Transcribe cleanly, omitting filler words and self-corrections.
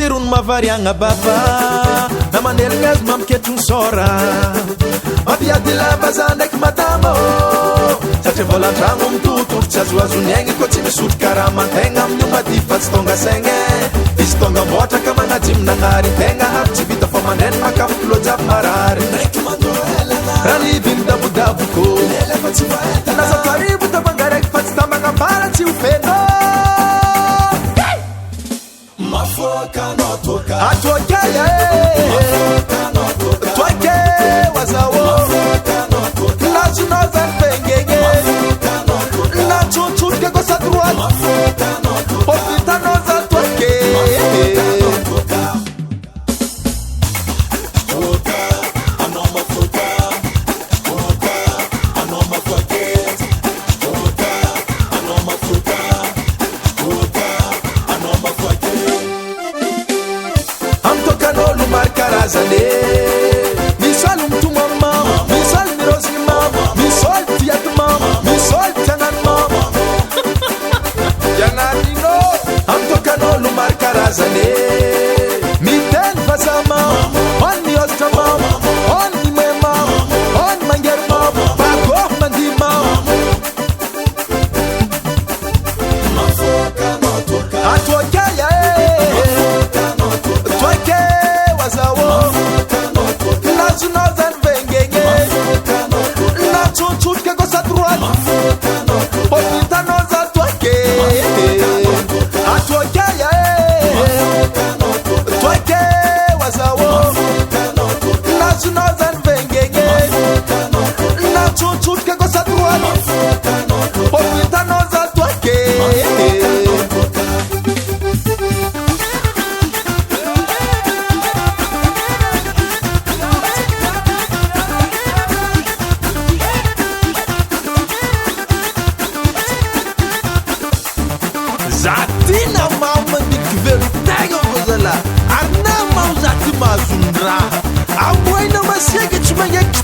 tsirony mavariagna baba na manelagna azy mamiketrony sora mampiady lambaza ndraiky madamo satria volan-tragno mitototro tsy azoazony aigny koa tsy misotro karaha mantegna amin'io mady fa tsy tonga saigny izy tonga mboatra ka manajimnagnary tegna avy tsy vita fa mandrainy makafo kilojavy marary raha niviny dabodaboko nazatarivo tamangaraiky fa tsy tamagnambara tsy ofeno atoakaya toake wazao nazonao zany fengege natsotsotrika kosa droite ovitanao zany toake amtokan'olo maro karazany misy olo mitoma mama misy olo miroziny mama misy olo tiady mama misy olo tiagnany mama ianarino amtokan'olo maro karazany miteny vaza mama on miositra mama on mime mama on mangery mama bagoho mandi mama atoakaya toake wazao nazonao zany vengege natsotsotrika kosa droite ovitanao zany toake atoakaya toake wazao nazonao zany vengege natsotsotrika kosa droite ovitanao zany toake zatina mama nikvelotagna kozala arna mau zati mazundra amoina masiaka tsy magneky